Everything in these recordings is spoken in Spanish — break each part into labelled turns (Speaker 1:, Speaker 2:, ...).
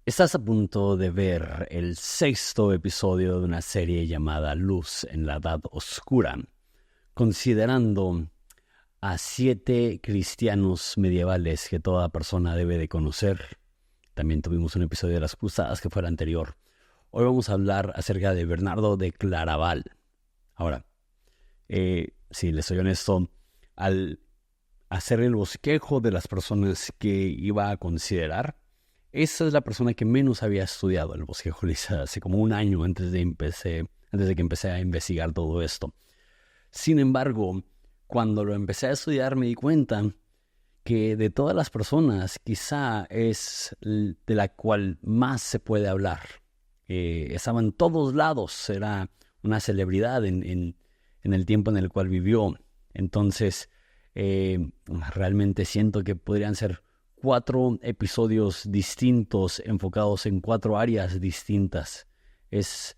Speaker 1: Estás a punto de ver el sexto episodio de una serie llamada Luz en la Edad Oscura, considerando a 7 cristianos medievales que toda persona debe de conocer. También tuvimos un episodio de las Cruzadas que fue el anterior. Hoy vamos a hablar acerca de Bernardo de Claraval. Ahora, si les soy honesto, al hacer el bosquejo de las personas que iba a considerar, esa es la persona que menos había estudiado el bosquejo. Hace como un año antes de que empecé a investigar todo esto. Sin embargo, cuando lo empecé a estudiar me di cuenta que de todas las personas quizá es de la cual más se puede hablar. Estaba en todos lados, era una celebridad en el tiempo en el cual vivió. Entonces, realmente siento que podrían ser 4 episodios distintos enfocados en 4 áreas distintas. Es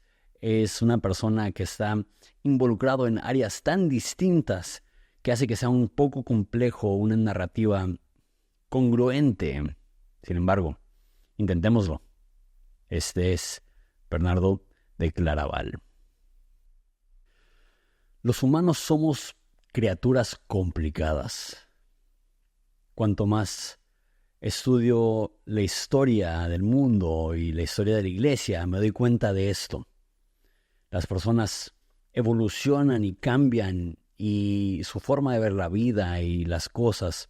Speaker 1: una persona que está involucrado en áreas tan distintas que hace que sea un poco complejo una narrativa congruente. Sin embargo, intentémoslo. Este es Bernardo de Claraval. Los humanos somos criaturas complicadas. Cuanto más estudio la historia del mundo y la historia de la iglesia, me doy cuenta de esto. Las personas evolucionan y cambian, y su forma de ver la vida y las cosas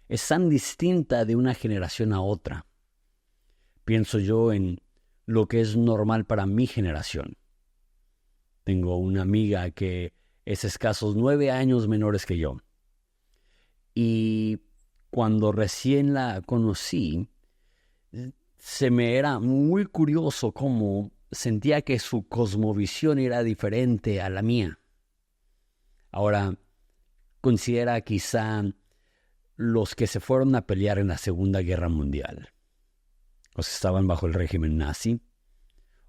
Speaker 1: es tan distinta de una generación a otra. Pienso yo en lo que es normal para mi generación. Tengo una amiga que es escasos 9 años menores que yo. Y cuando recién la conocí, se me era muy curioso cómo sentía que su cosmovisión era diferente a la mía. Ahora, considera quizá los que se fueron a pelear en la Segunda Guerra Mundial. Los que estaban bajo el régimen nazi,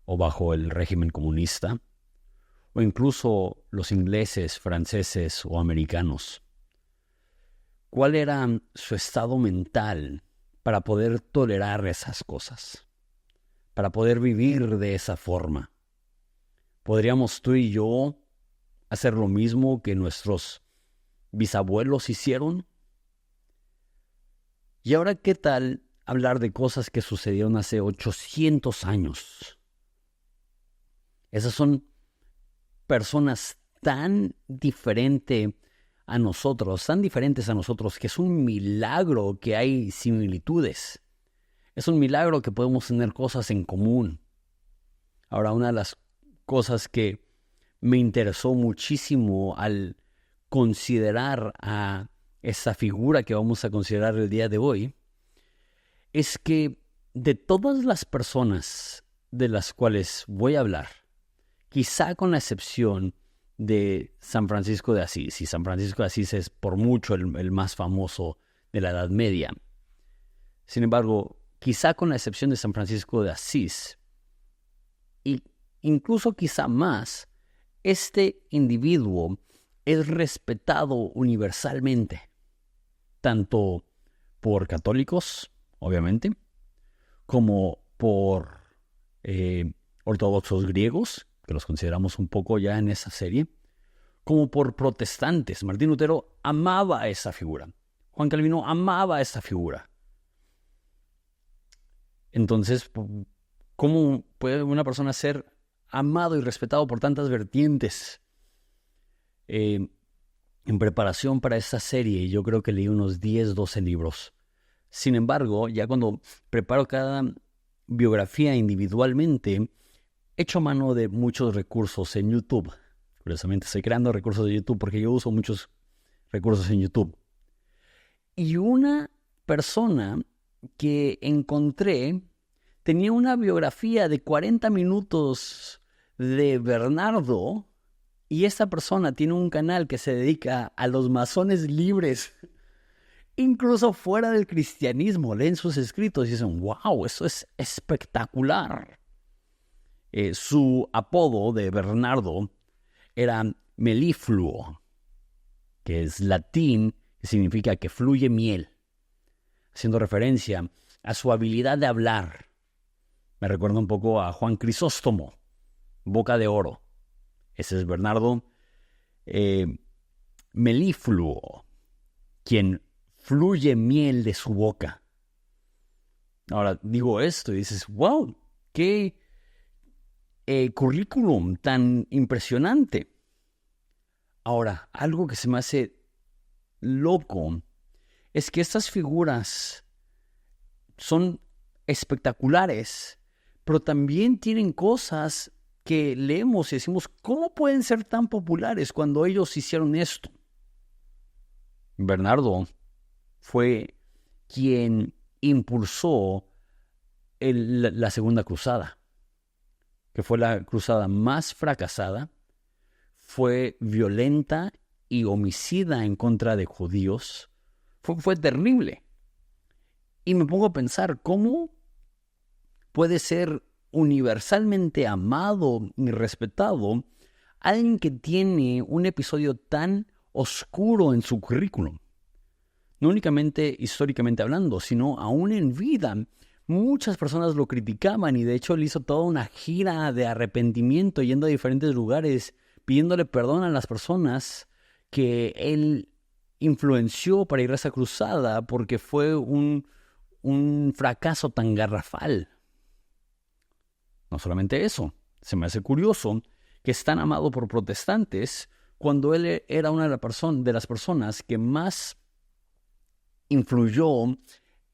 Speaker 1: o bajo el régimen comunista, o incluso los ingleses, franceses o americanos. ¿Cuál era su estado mental para poder tolerar esas cosas? Para poder vivir de esa forma. ¿Podríamos tú y yo hacer lo mismo que nuestros bisabuelos hicieron? Y ahora, ¿qué tal hablar de cosas que sucedieron hace 800 años? Esas son personas tan diferentes a nosotros, que es un milagro que hay similitudes. Es un milagro que podemos tener cosas en común. Ahora, una de las cosas que me interesó muchísimo al considerar a esa figura que vamos a considerar el día de hoy es que de todas las personas de las cuales voy a hablar, quizá con la excepción de San Francisco de Asís, y San Francisco de Asís es por mucho el más famoso de la Edad Media. Sin embargo, quizá con la excepción de San Francisco de Asís, y incluso quizá más, este individuo es respetado universalmente, tanto por católicos, obviamente, como por ortodoxos griegos, que los consideramos un poco ya en esa serie, como por protestantes. Martín Lutero amaba a esa figura. Juan Calvino amaba a esa figura. Entonces, ¿cómo puede una persona ser amado y respetado por tantas vertientes? En preparación para esta serie, yo creo que leí unos 10, 12 libros. Sin embargo, ya cuando preparo cada biografía individualmente, echo mano de muchos recursos en YouTube. Curiosamente, estoy creando recursos de YouTube porque yo uso muchos recursos en YouTube. Y una persona que encontré tenía una biografía de 40 minutos de Bernardo, y esta persona tiene un canal que se dedica a los masones libres, incluso fuera del cristianismo. Leen sus escritos y dicen, wow, eso es espectacular. Su apodo de Bernardo era melifluo, que es latín, que significa que fluye miel, haciendo referencia a su habilidad de hablar. Me recuerda un poco a Juan Crisóstomo, boca de oro. Ese es Bernardo Melífluo, quien fluye miel de su boca. Ahora digo esto y dices, wow, qué currículum tan impresionante. Ahora, algo que se me hace loco es que estas figuras son espectaculares, pero también tienen cosas que leemos y decimos, ¿cómo pueden ser tan populares cuando ellos hicieron esto? Bernardo fue quien impulsó la Segunda Cruzada, que fue la cruzada más fracasada, fue violenta y homicida en contra de judíos. Fue terrible. Y me pongo a pensar, ¿cómo puede ser universalmente amado y respetado alguien que tiene un episodio tan oscuro en su currículum? No únicamente históricamente hablando, sino aún en vida. Muchas personas lo criticaban y de hecho él hizo toda una gira de arrepentimiento yendo a diferentes lugares, pidiéndole perdón a las personas que él influenció para ir a esa cruzada porque fue un fracaso tan garrafal. No solamente eso, se me hace curioso que es tan amado por protestantes cuando él era una de las personas que más influyó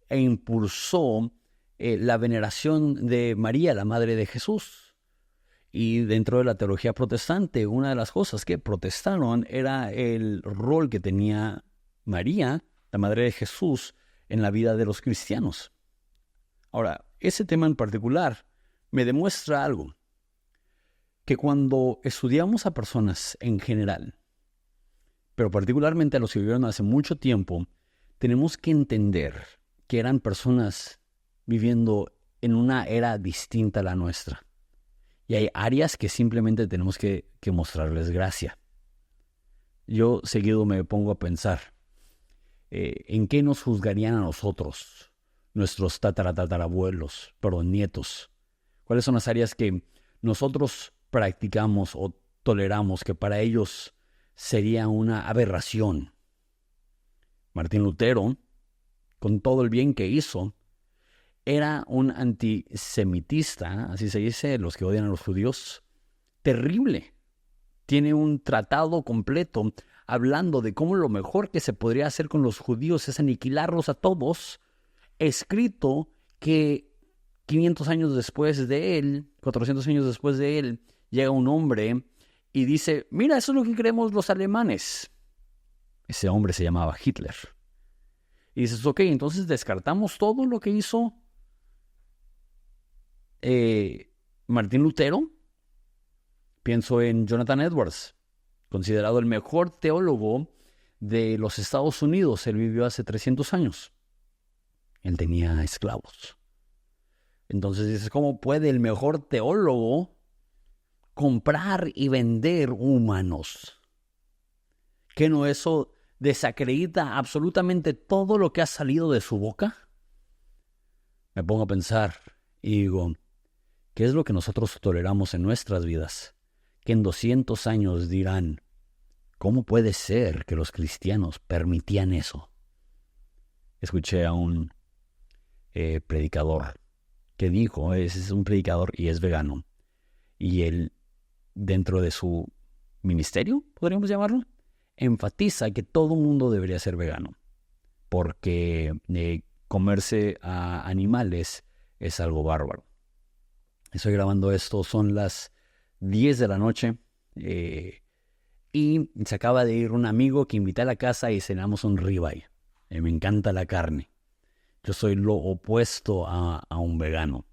Speaker 1: e impulsó la veneración de María, la madre de Jesús. Y dentro de la teología protestante, una de las cosas que protestaron era el rol que tenía María, la madre de Jesús, en la vida de los cristianos. Ahora, ese tema en particular me demuestra algo, que cuando estudiamos a personas en general, pero particularmente a los que vivieron hace mucho tiempo, tenemos que entender que eran personas viviendo en una era distinta a la nuestra. Y hay áreas que simplemente tenemos que mostrarles gracia. Yo seguido me pongo a pensar, ¿en qué nos juzgarían a nosotros, nuestros nietos? ¿Cuáles son las áreas que nosotros practicamos o toleramos que para ellos sería una aberración? Martín Lutero, con todo el bien que hizo, era un antisemitista, así se dice, los que odian a los judíos, terrible. Tiene un tratado completo hablando de cómo lo mejor que se podría hacer con los judíos es aniquilarlos a todos, escrito que 500 años después de él, 400 años después de él, llega un hombre y dice, mira, eso es lo que creemos los alemanes. Ese hombre se llamaba Hitler. Y dices, ok, entonces descartamos todo lo que hizo Martín Lutero. Pienso en Jonathan Edwards, considerado el mejor teólogo de los Estados Unidos. Él vivió hace 300 años. Él tenía esclavos. Entonces dices, ¿cómo puede el mejor teólogo comprar y vender humanos? ¿Qué no eso desacredita absolutamente todo lo que ha salido de su boca? Me pongo a pensar y digo, ¿qué es lo que nosotros toleramos en nuestras vidas? Que en 200 años dirán, ¿cómo puede ser que los cristianos permitían eso? Escuché a un predicador que dijo, es un predicador y es vegano, y él, dentro de su ministerio, podríamos llamarlo, enfatiza que todo mundo debería ser vegano, porque comerse a animales es algo bárbaro. Estoy grabando esto, son las 10 de la noche, y se acaba de ir un amigo que invité a la casa y cenamos un ribeye. Me encanta la carne. Yo soy lo opuesto a un vegano.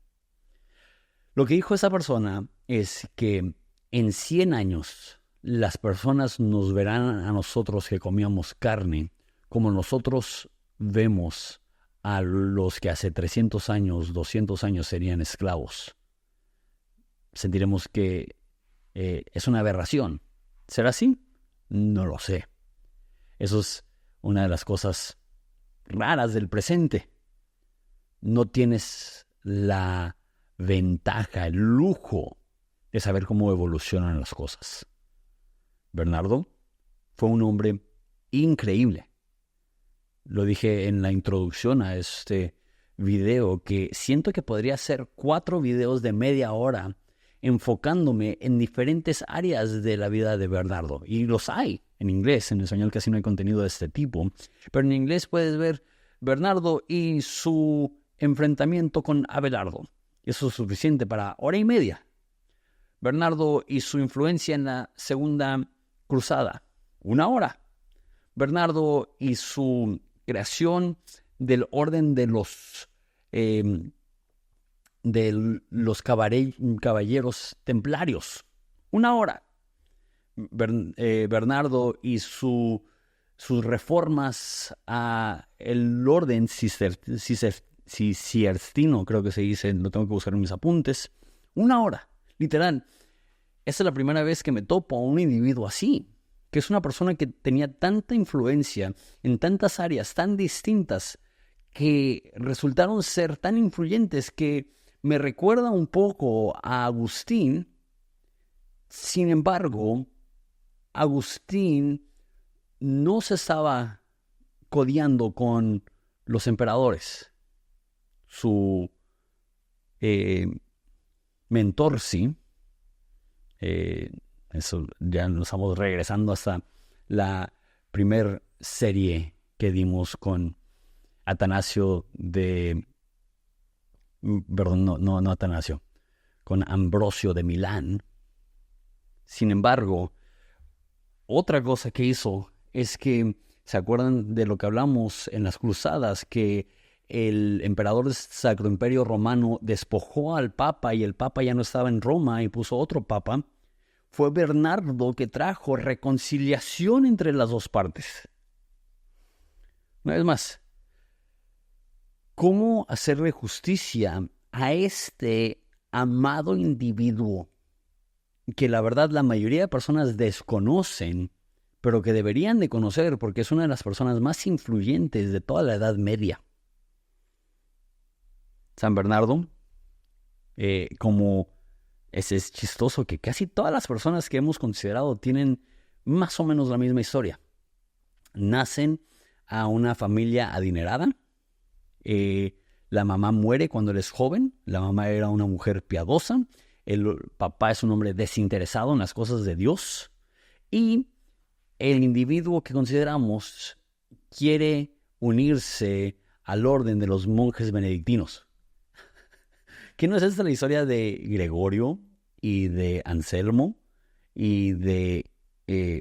Speaker 1: Lo que dijo esa persona es que en 100 años las personas nos verán a nosotros que comíamos carne como nosotros vemos a los que hace 300 años, 200 años serían esclavos. Sentiremos que es una aberración. ¿Será así? No lo sé. Eso es una de las cosas raras del presente. No tienes la ventaja, el lujo de saber cómo evolucionan las cosas. Bernardo fue un hombre increíble. Lo dije en la introducción a este video, que siento que podría ser 4 videos de media hora enfocándome en diferentes áreas de la vida de Bernardo. Y los hay en inglés, en español casi no hay contenido de este tipo. Pero en inglés puedes ver Bernardo y su enfrentamiento con Abelardo. Eso es suficiente para hora y media. Bernardo y su influencia en la Segunda Cruzada. 1 hora. Bernardo y su creación del orden de los caballeros templarios. 1 hora. Bernardo y sus reformas a el orden cisterciano, creo que se dice, lo tengo que buscar en mis apuntes. 1 hora, literal. Esta es la primera vez que me topo a un individuo así, que es una persona que tenía tanta influencia en tantas áreas tan distintas que resultaron ser tan influyentes que me recuerda un poco a Agustín. Sin embargo, Agustín no se estaba codeando con los emperadores. Su mentor sí. Eso ya nos estamos regresando hasta la primer serie que dimos con Atanasio no Atanasio, con Ambrosio de Milán. Sin embargo, otra cosa que hizo es que, ¿se acuerdan de lo que hablamos en las cruzadas? Que el emperador del Sacro Imperio Romano despojó al Papa y el Papa ya no estaba en Roma y puso otro Papa. Fue Bernardo que trajo reconciliación entre las dos partes. Una vez más, ¿cómo hacerle justicia a este amado individuo que la verdad la mayoría de personas desconocen, pero que deberían de conocer porque es una de las personas más influyentes de toda la Edad Media? San Bernardo, es chistoso que casi todas las personas que hemos considerado tienen más o menos la misma historia. Nacen a una familia adinerada. La mamá muere cuando él es joven. La mamá era una mujer piadosa. El papá es un hombre desinteresado en las cosas de Dios. Y el individuo que consideramos quiere unirse al orden de los monjes benedictinos. ¿Qué no es esta la historia de Gregorio y de Anselmo y de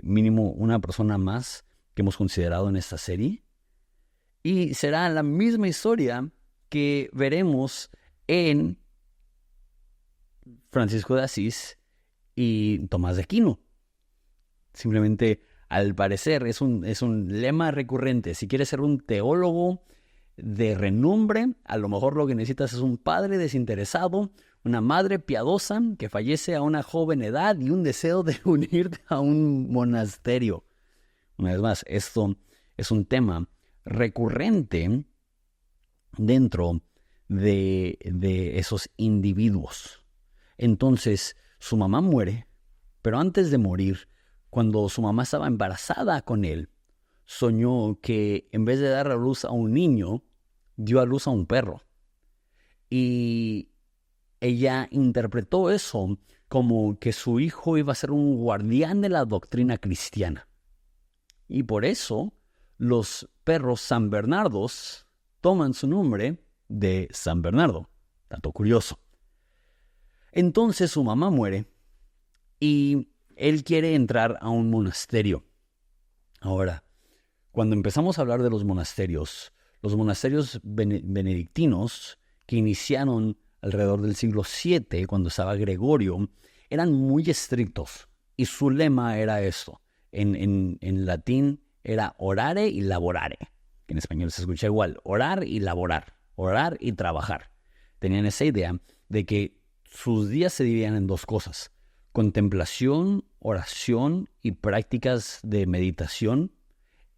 Speaker 1: mínimo una persona más que hemos considerado en esta serie? Y será la misma historia que veremos en Francisco de Asís y Tomás de Aquino. Simplemente, al parecer, es un lema recurrente. Si quieres ser un teólogo de renombre, a lo mejor lo que necesitas es un padre desinteresado, una madre piadosa que fallece a una joven edad y un deseo de unirte a un monasterio. Una vez más, esto es un tema recurrente dentro de esos individuos. Entonces, su mamá muere, pero antes de morir, cuando su mamá estaba embarazada con él, soñó que en vez de dar a luz a un niño, dio a luz a un perro. Y ella interpretó eso como que su hijo iba a ser un guardián de la doctrina cristiana. Y por eso los perros San Bernardos toman su nombre de San Bernardo. Dato curioso. Entonces su mamá muere y él quiere entrar a un monasterio. Ahora, cuando empezamos a hablar de los monasterios benedictinos que iniciaron alrededor del siglo VII, cuando estaba Gregorio, eran muy estrictos. Y su lema era esto. En latín era orare y laborare. En español se escucha igual. Orar y laborar. Orar y trabajar. Tenían esa idea de que sus días se dividían en 2 cosas. Contemplación, oración y prácticas de meditación.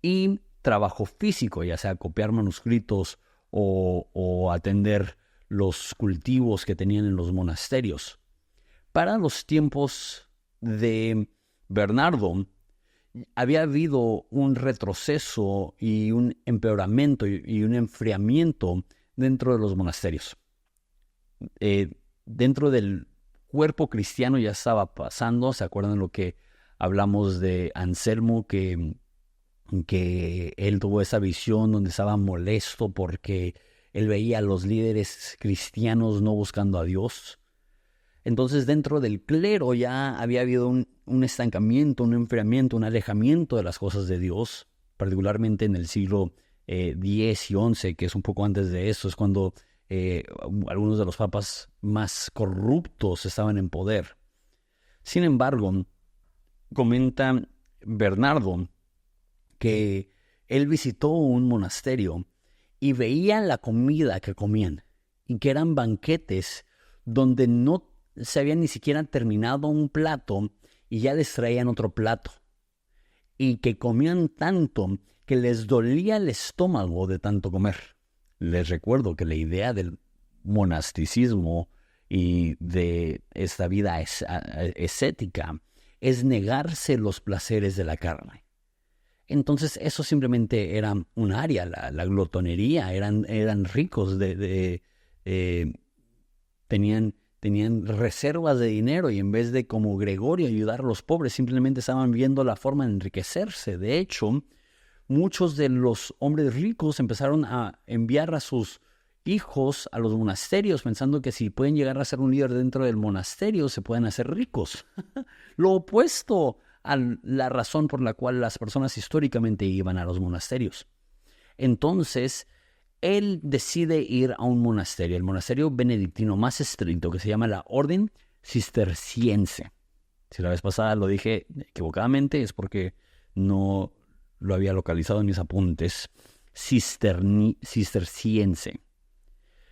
Speaker 1: Y trabajo físico, ya sea copiar manuscritos o atender los cultivos que tenían en los monasterios. Para los tiempos de Bernardo, había habido un retroceso y un empeoramiento y un enfriamiento dentro de los monasterios. Dentro del cuerpo cristiano ya estaba pasando. ¿Se acuerdan lo que hablamos de Anselmo? Que él tuvo esa visión donde estaba molesto porque él veía a los líderes cristianos no buscando a Dios. Entonces dentro del clero ya había habido un estancamiento, un enfriamiento, un alejamiento de las cosas de Dios, particularmente en el siglo X y XI, que es un poco antes de eso, es cuando algunos de los papas más corruptos estaban en poder. Sin embargo, comenta Bernardo que él visitó un monasterio y veía la comida que comían, y que eran banquetes donde no se había ni siquiera terminado un plato y ya les traían otro plato, y que comían tanto que les dolía el estómago de tanto comer. Les recuerdo que la idea del monasticismo y de esta vida ascética es negarse los placeres de la carne. Entonces eso simplemente era un área, la glotonería, eran ricos, tenían reservas de dinero, y en vez de como Gregorio ayudar a los pobres, simplemente estaban viendo la forma de enriquecerse. De hecho, muchos de los hombres ricos empezaron a enviar a sus hijos a los monasterios, pensando que si pueden llegar a ser un líder dentro del monasterio, se pueden hacer ricos. Lo opuesto a la razón por la cual las personas históricamente iban a los monasterios. Entonces, él decide ir a un monasterio, el monasterio benedictino más estricto, que se llama la Orden Cisterciense. Si la vez pasada lo dije equivocadamente, es porque no lo había localizado en mis apuntes. Cisterciense.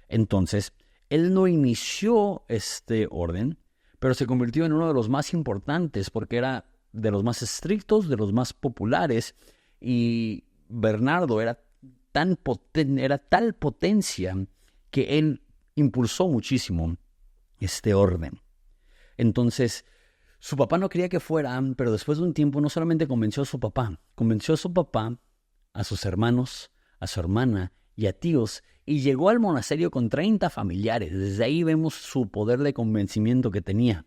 Speaker 1: Entonces, él no inició este orden, pero se convirtió en uno de los más importantes porque era de los más estrictos, de los más populares, y Bernardo era tal potencia que él impulsó muchísimo este orden. Entonces, su papá no quería que fueran, pero después de un tiempo no solamente convenció a su papá, a sus hermanos, a su hermana y a tíos, y llegó al monasterio con 30 familiares. Desde ahí vemos su poder de convencimiento que tenía.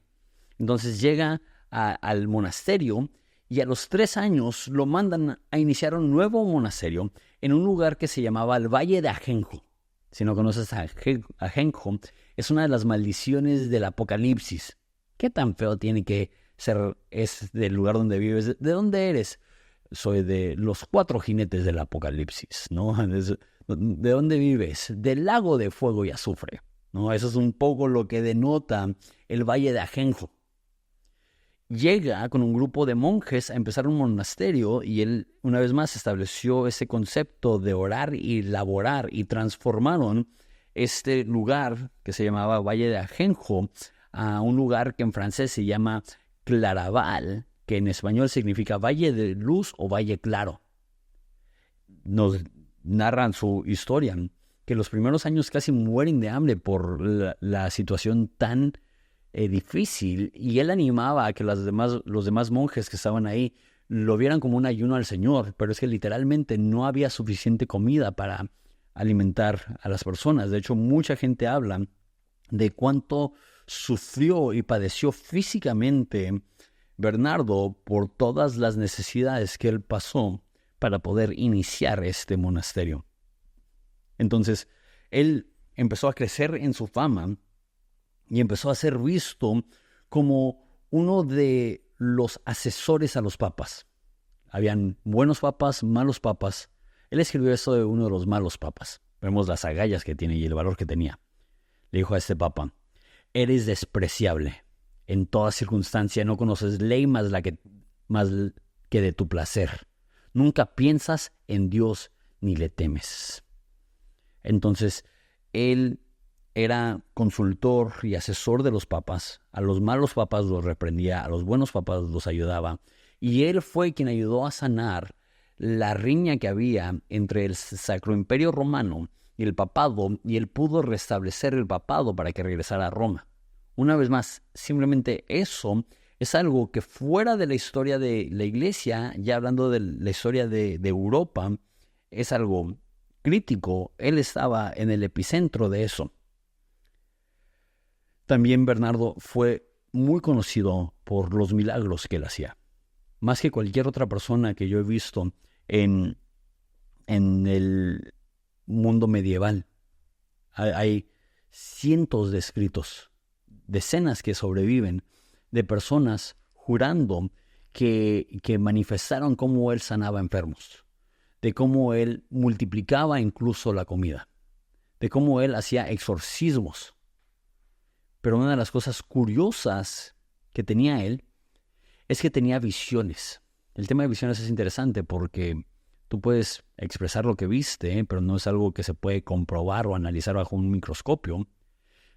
Speaker 1: Entonces llega al monasterio, y a los 3 años lo mandan a iniciar un nuevo monasterio en un lugar que se llamaba el Valle de Ajenjo. Si no conoces a Ajenjo, es una de las maldiciones del Apocalipsis. ¿Qué tan feo tiene que ser? Es del lugar donde vives. ¿De dónde eres? Soy de los 4 jinetes del Apocalipsis, ¿no? ¿De dónde vives? Del lago de fuego y azufre, ¿no? Eso es un poco lo que denota el Valle de Ajenjo. Llega con un grupo de monjes a empezar un monasterio, y él una vez más estableció ese concepto de orar y laborar, y transformaron este lugar que se llamaba Valle de Ajenjo a un lugar que en francés se llama Claraval, que en español significa Valle de Luz o Valle Claro. Nos narran su historia, que los primeros años casi mueren de hambre por la situación tan difícil, y él animaba a que los demás monjes que estaban ahí lo vieran como un ayuno al Señor, pero es que literalmente no había suficiente comida para alimentar a las personas. De hecho, mucha gente habla de cuánto sufrió y padeció físicamente Bernardo por todas las necesidades que él pasó para poder iniciar este monasterio. Entonces, él empezó a crecer en su fama y empezó a ser visto como uno de los asesores a los papas. Habían buenos papas, malos papas. Él escribió esto de uno de los malos papas. Vemos las agallas que tiene y el valor que tenía. Le dijo a este papa: eres despreciable. En toda circunstancia no conoces ley más que de tu placer. Nunca piensas en Dios ni le temes. Entonces, él era consultor y asesor de los papas. A los malos papas los reprendía, a los buenos papas los ayudaba. Y él fue quien ayudó a sanar la riña que había entre el Sacro Imperio Romano y el papado, y él pudo restablecer el papado para que regresara a Roma. Una vez más, simplemente eso es algo que fuera de la historia de la iglesia, ya hablando de la historia de Europa, es algo crítico. Él estaba en el epicentro de eso. También Bernardo fue muy conocido por los milagros que él hacía. Más que cualquier otra persona que yo he visto en el mundo medieval. Hay cientos de escritos, decenas que sobreviven, de personas jurando que manifestaron cómo él sanaba enfermos, de cómo él multiplicaba incluso la comida, de cómo él hacía exorcismos. Pero una de las cosas curiosas que tenía él es que tenía visiones. El tema de visiones es interesante porque tú puedes expresar lo que viste, pero no es algo que se puede comprobar o analizar bajo un microscopio.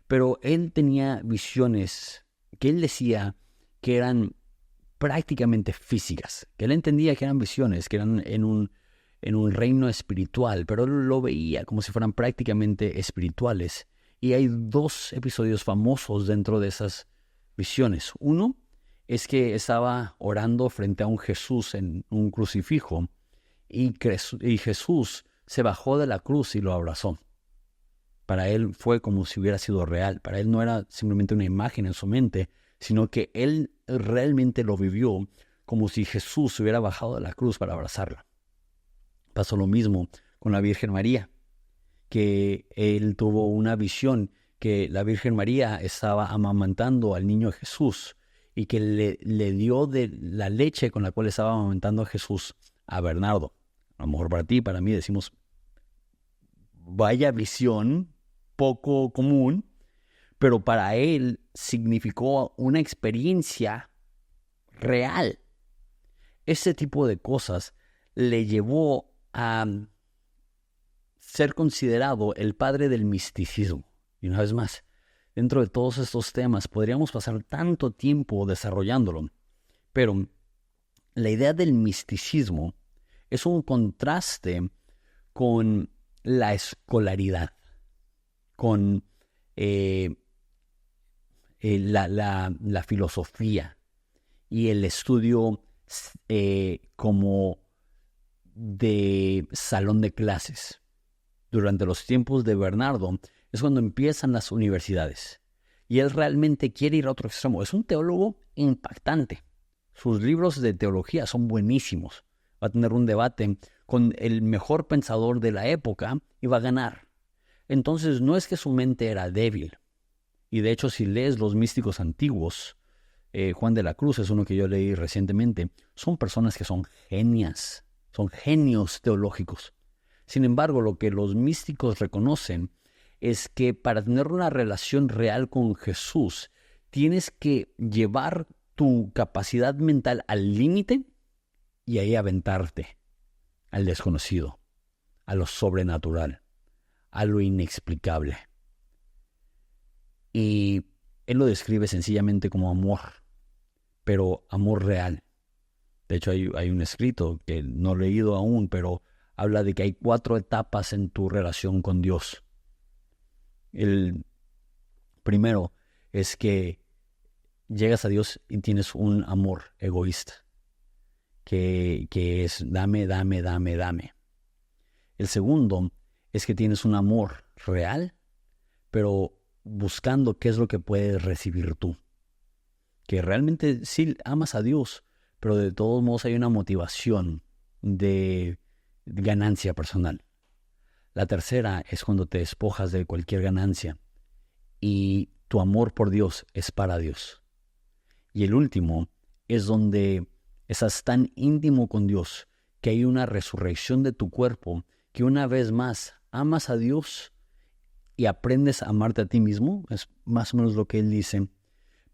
Speaker 1: Pero él tenía visiones que él decía que eran prácticamente físicas, que él entendía que eran visiones, que eran en un reino espiritual, pero él lo veía como si fueran prácticamente espirituales. Y hay 2 episodios famosos dentro de esas visiones. Uno es que estaba orando frente a un Jesús en un crucifijo y Jesús se bajó de la cruz y lo abrazó. Para él fue como si hubiera sido real. Para él no era simplemente una imagen en su mente, sino que él realmente lo vivió como si Jesús se hubiera bajado de la cruz para abrazarla. Pasó lo mismo con la Virgen María, que él tuvo una visión que la Virgen María estaba amamantando al niño Jesús y que le dio de la leche con la cual estaba amamantando a Jesús a Bernardo. A lo mejor para ti, para mí, decimos, vaya visión poco común, pero para él significó una experiencia real. Ese tipo de cosas le llevó a ser considerado el padre del misticismo. Y una vez más, dentro de todos estos temas podríamos pasar tanto tiempo desarrollándolo, pero la idea del misticismo es un contraste con la escolaridad, con la filosofía y el estudio como de salón de clases. Durante los tiempos de Bernardo es cuando empiezan las universidades y él realmente quiere ir a otro extremo. Es un teólogo impactante. Sus libros de teología son buenísimos. Va a tener un debate con el mejor pensador de la época y va a ganar. Entonces no es que su mente era débil. Y de hecho, si lees los místicos antiguos, Juan de la Cruz es uno que yo leí recientemente, son personas que son genias, son genios teológicos. Sin embargo, lo que los místicos reconocen es que para tener una relación real con Jesús, tienes que llevar tu capacidad mental al límite y ahí aventarte al desconocido, a lo sobrenatural, a lo inexplicable. Y él lo describe sencillamente como amor, pero amor real. De hecho, hay un escrito que no he leído aún, pero habla de que hay 4 etapas en tu relación con Dios. El primero es que llegas a Dios y tienes un amor egoísta, que es dame, dame, dame, dame. El segundo es que tienes un amor real, pero buscando qué es lo que puedes recibir tú. Que realmente sí amas a Dios, pero de todos modos hay una motivación de ganancia personal. La tercera es cuando te despojas de cualquier ganancia y tu amor por Dios es para Dios. Y el último es donde estás tan íntimo con Dios que hay una resurrección de tu cuerpo, que una vez más amas a Dios y aprendes a amarte a ti mismo. Es más o menos lo que él dice,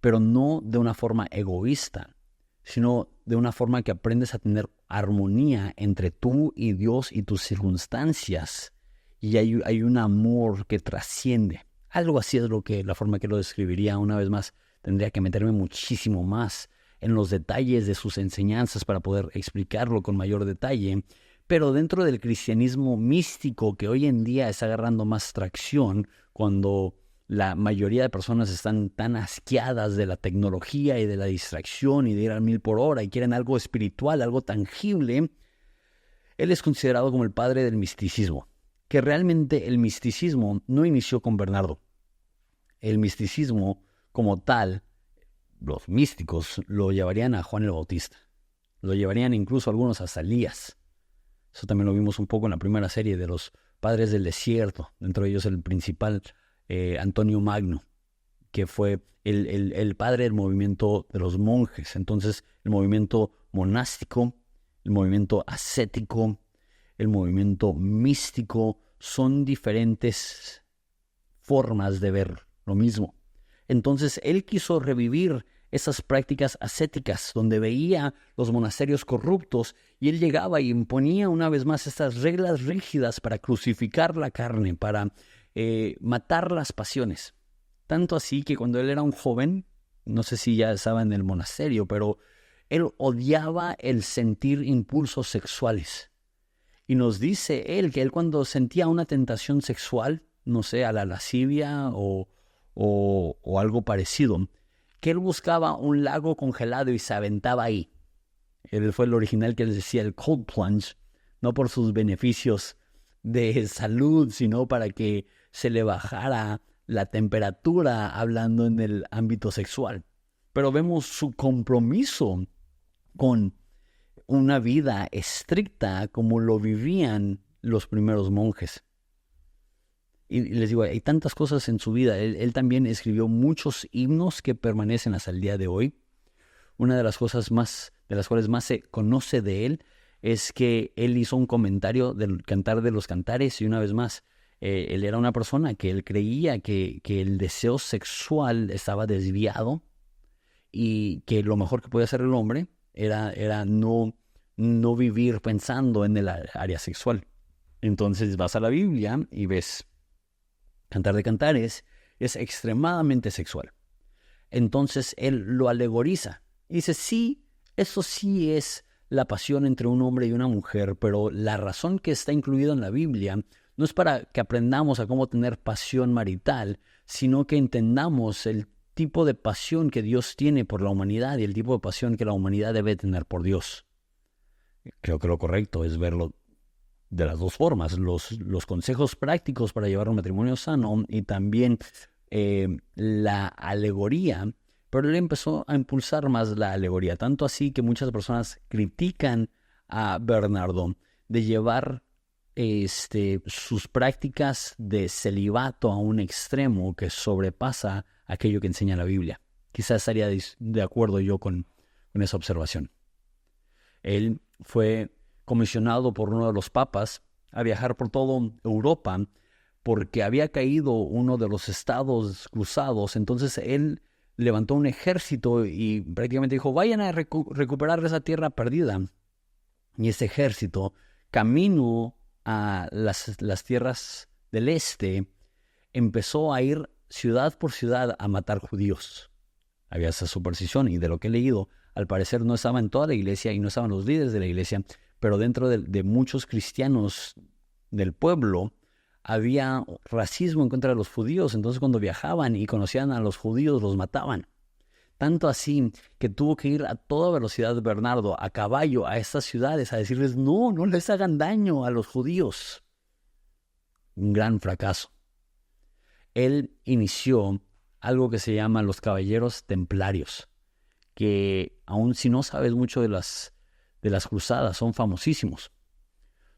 Speaker 1: pero no de una forma egoísta, sino de una forma que aprendes a tener armonía entre tú y Dios y tus circunstancias. Y hay un amor que trasciende. Algo así es la forma que lo describiría. Una vez más, tendría que meterme muchísimo más en los detalles de sus enseñanzas para poder explicarlo con mayor detalle. Pero dentro del cristianismo místico, que hoy en día está agarrando más tracción, cuando la mayoría de personas están tan asqueadas de la tecnología y de la distracción y de ir a 1000 por hora y quieren algo espiritual, algo tangible, él es considerado como el padre del misticismo, que realmente el misticismo no inició con Bernardo. El misticismo como tal, los místicos lo llevarían a Juan el Bautista, lo llevarían incluso algunos hasta Elías. Eso también lo vimos un poco en la primera serie de los padres del desierto, dentro de ellos el principal Antonio Magno, que fue el padre del movimiento de los monjes. Entonces, el movimiento monástico, el movimiento ascético, el movimiento místico, son diferentes formas de ver lo mismo. Entonces, él quiso revivir esas prácticas ascéticas, donde veía los monasterios corruptos, y él llegaba y imponía una vez más estas reglas rígidas para crucificar la carne, para matar las pasiones. Tanto así que cuando él era un joven, no sé si ya estaba en el monasterio, pero él odiaba el sentir impulsos sexuales. Y nos dice él que él cuando sentía una tentación sexual, no sé, a la lascivia o algo parecido, que él buscaba un lago congelado y se aventaba ahí. Él fue el original que les decía el cold plunge, no por sus beneficios de salud, sino para que se le bajara la temperatura hablando en el ámbito sexual. Pero vemos su compromiso con una vida estricta como lo vivían los primeros monjes. Y les digo, hay tantas cosas en su vida. Él también escribió muchos himnos que permanecen hasta el día de hoy. Una de las cosas de las cuales más se conoce de él es que él hizo un comentario del Cantar de los Cantares, y una vez más, él era una persona que él creía que el deseo sexual estaba desviado y que lo mejor que podía hacer el hombre era no vivir pensando en el área sexual. Entonces vas a la Biblia y ves Cantar de Cantares es extremadamente sexual. Entonces él lo alegoriza. Y dice, sí, eso sí es la pasión entre un hombre y una mujer, pero la razón que está incluida en la Biblia no es para que aprendamos a cómo tener pasión marital, sino que entendamos el tipo de pasión que Dios tiene por la humanidad y el tipo de pasión que la humanidad debe tener por Dios. Creo que lo correcto es verlo de las dos formas, los consejos prácticos para llevar un matrimonio sano y también la alegoría. Pero él empezó a impulsar más la alegoría, tanto así que muchas personas critican a Bernardo de llevar sus prácticas de celibato a un extremo que sobrepasa aquello que enseña la Biblia. Quizás estaría de acuerdo yo con esa observación. Él fue comisionado por uno de los papas a viajar por toda Europa porque había caído uno de los estados cruzados. Entonces él levantó un ejército y prácticamente dijo, vayan a recuperar esa tierra perdida. Y ese ejército, camino a las tierras del este, empezó a ir ciudad por ciudad a matar judíos. Había esa superstición, y de lo que he leído, al parecer no estaba en toda la iglesia y no estaban los líderes de la iglesia, pero dentro de muchos cristianos del pueblo había racismo en contra de los judíos. Entonces cuando viajaban y conocían a los judíos, los mataban. Tanto así que tuvo que ir a toda velocidad Bernardo, a caballo, a estas ciudades, a decirles, no les hagan daño a los judíos. Un gran fracaso. Él inició algo que se llama los Caballeros Templarios, que aun si no sabes mucho de las cruzadas, son famosísimos.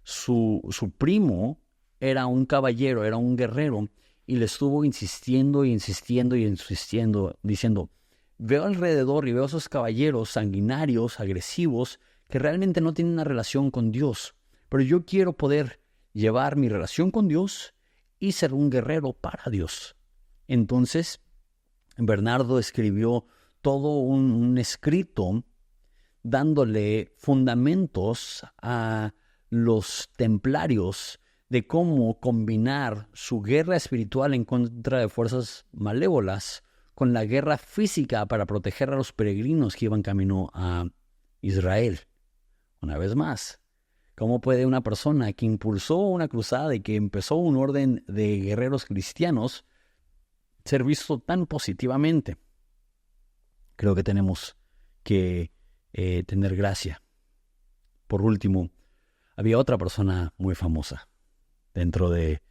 Speaker 1: Su primo era un caballero, era un guerrero, y le estuvo insistiendo, diciendo, veo alrededor y veo esos caballeros sanguinarios, agresivos, que realmente no tienen una relación con Dios, pero yo quiero poder llevar mi relación con Dios y ser un guerrero para Dios. Entonces, Bernardo escribió todo un escrito dándole fundamentos a los templarios de cómo combinar su guerra espiritual en contra de fuerzas malévolas con la guerra física para proteger a los peregrinos que iban camino a Israel. Una vez más, ¿Cómo puede una persona que impulsó una cruzada y que empezó un orden de guerreros cristianos ser visto tan positivamente? Creo que tenemos que tener gracia. Por último, había otra persona muy famosa dentro de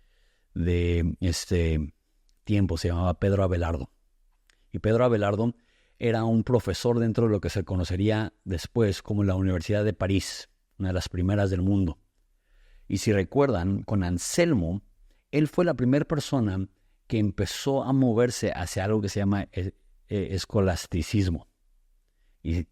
Speaker 1: este tiempo, se llamaba Pedro Abelardo. Y Pedro Abelardo era un profesor dentro de lo que se conocería después como la Universidad de París, una de las primeras del mundo. Y si recuerdan, con Anselmo, él fue la primera persona que empezó a moverse hacia algo que se llama escolasticismo. Y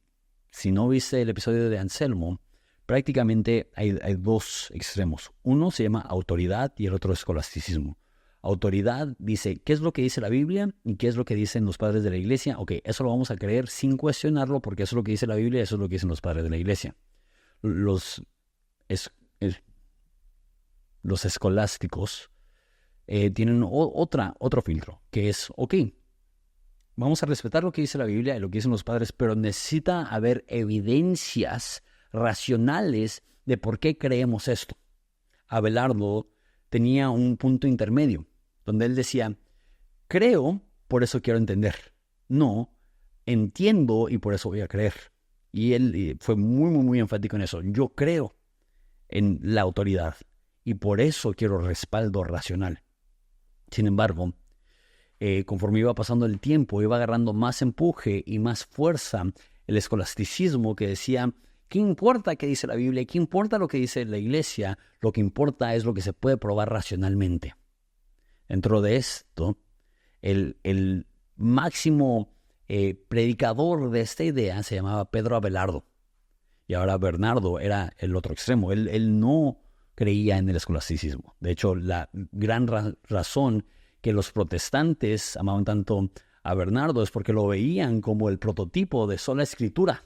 Speaker 1: si no viste el episodio de Anselmo, prácticamente hay dos extremos. Uno se llama autoridad y el otro escolasticismo. Autoridad dice qué es lo que dice la Biblia y qué es lo que dicen los padres de la iglesia. Ok, eso lo vamos a creer sin cuestionarlo porque eso es lo que dice la Biblia y eso es lo que dicen los padres de la iglesia. Los escolásticos tienen otro filtro, que es, ok, vamos a respetar lo que dice la Biblia y lo que dicen los padres, pero necesita haber evidencias racionales de por qué creemos esto. Abelardo tenía un punto intermedio, donde él decía, creo, por eso quiero entender. No, entiendo y por eso voy a creer. Y él fue muy, muy, muy enfático en eso. Yo creo en la autoridad y por eso quiero respaldo racional. Sin embargo, conforme iba pasando el tiempo, iba agarrando más empuje y más fuerza el escolasticismo que decía, ¿qué importa qué dice la Biblia? ¿Qué importa lo que dice la iglesia? Lo que importa es lo que se puede probar racionalmente. Dentro de esto, el máximo predicador de esta idea se llamaba Pedro Abelardo. Y ahora Bernardo era el otro extremo. Él no creía en el escolasticismo. De hecho, la gran razón que los protestantes amaban tanto a Bernardo es porque lo veían como el prototipo de sola escritura.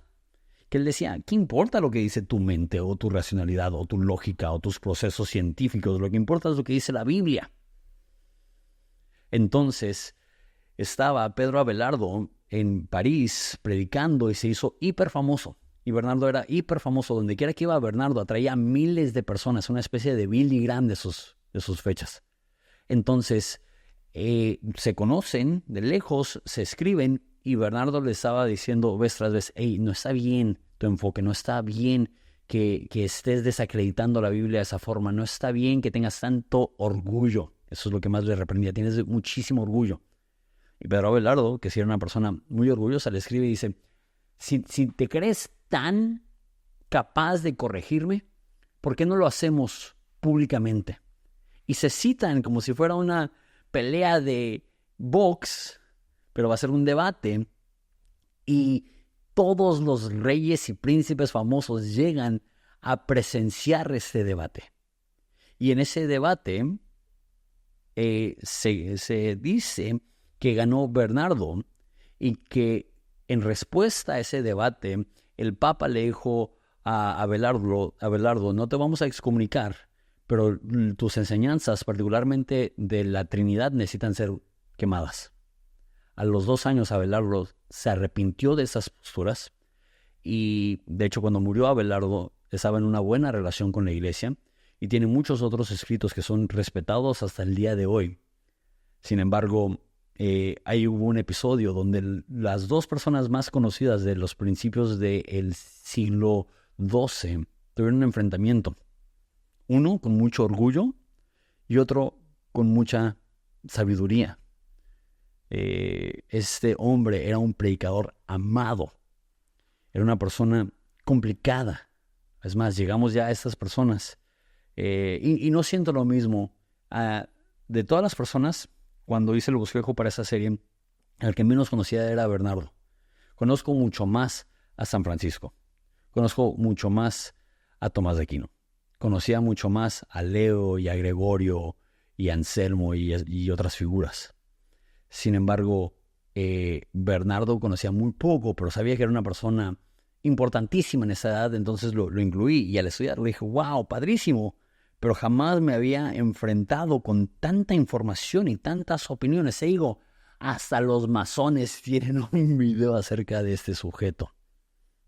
Speaker 1: Que él decía, ¿qué importa lo que dice tu mente o tu racionalidad o tu lógica o tus procesos científicos? Lo que importa es lo que dice la Biblia. Entonces, estaba Pedro Abelardo en París predicando y se hizo hiper famoso. Y Bernardo era hiper famoso. Donde quiera que iba Bernardo atraía a miles de personas, una especie de Billy Graham de sus fechas. Entonces, se conocen de lejos, se escriben y Bernardo le estaba diciendo vez tras vez, hey, no está bien tu enfoque, no está bien que estés desacreditando la Biblia de esa forma, no está bien que tengas tanto orgullo. Eso es lo que más le reprendía, tienes muchísimo orgullo. Y Pedro Abelardo, que si era una persona muy orgullosa, le escribe y dice, si te crees tan capaz de corregirme, ¿por qué no lo hacemos públicamente? Y se citan como si fuera una pelea de box, pero va a ser un debate, y todos los reyes y príncipes famosos llegan a presenciar este debate. Y en ese debate se dice que ganó Bernardo y que en respuesta a ese debate el Papa le dijo a Abelardo, no te vamos a excomunicar, pero tus enseñanzas, particularmente de la Trinidad, necesitan ser quemadas. A los 2 años Abelardo se arrepintió de esas posturas y de hecho cuando murió Abelardo estaba en una buena relación con la iglesia y tiene muchos otros escritos que son respetados hasta el día de hoy. Sin embargo, ahí hubo un episodio donde las dos personas más conocidas de los principios del siglo XII tuvieron un enfrentamiento. Uno con mucho orgullo y otro con mucha sabiduría. Este hombre era un predicador amado. Era una persona complicada. Es más, llegamos ya a estas personas. Y no siento lo mismo. De todas las personas, cuando hice el bosquejo para esa serie, el que menos conocía era Bernardo. Conozco mucho más a San Francisco. Conozco mucho más a Tomás de Aquino. Conocía mucho más a Leo y a Gregorio y a Anselmo y otras figuras. Sin embargo, Bernardo conocía muy poco, pero sabía que era una persona importantísima en esa edad, entonces lo incluí. Y al estudiarlo dije, wow, padrísimo. Pero jamás me había enfrentado con tanta información y tantas opiniones. Digo, hasta los masones tienen un video acerca de este sujeto.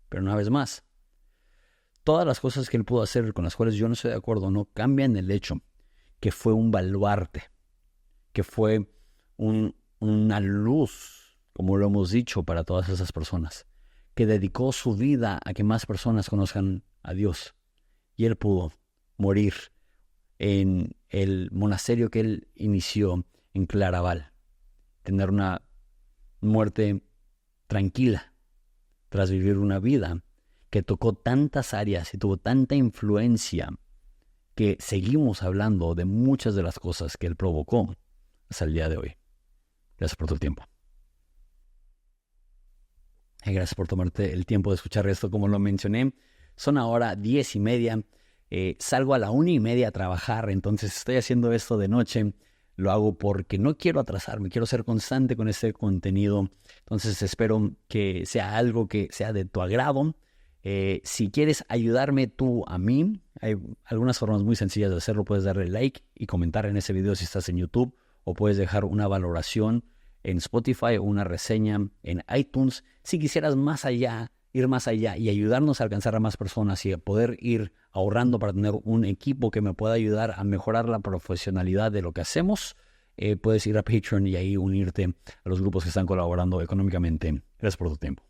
Speaker 1: Pero una vez más, todas las cosas que él pudo hacer con las cuales yo no estoy de acuerdo no cambian el hecho que fue un baluarte, que fue una luz, como lo hemos dicho, para todas esas personas, que dedicó su vida a que más personas conozcan a Dios. Y él pudo morir en el monasterio que él inició en Claraval, tener una muerte tranquila tras vivir una vida que tocó tantas áreas y tuvo tanta influencia que seguimos hablando de muchas de las cosas que él provocó hasta el día de hoy. Gracias por tu tiempo. Y gracias por tomarte el tiempo de escuchar esto. Como lo mencioné, son ahora 10:30. Salgo a la 1:30 a trabajar, entonces estoy haciendo esto de noche. Lo hago porque no quiero atrasarme, quiero ser constante con este contenido. Entonces espero que sea algo que sea de tu agrado. Si quieres ayudarme tú a mí, hay algunas formas muy sencillas de hacerlo. Puedes darle like y comentar en ese video si estás en YouTube, o puedes dejar una valoración en Spotify o una reseña en iTunes. Si quisieras ir más allá y ayudarnos a alcanzar a más personas y a poder ir ahorrando para tener un equipo que me pueda ayudar a mejorar la profesionalidad de lo que hacemos, puedes ir a Patreon y ahí unirte a los grupos que están colaborando económicamente. Gracias por tu tiempo.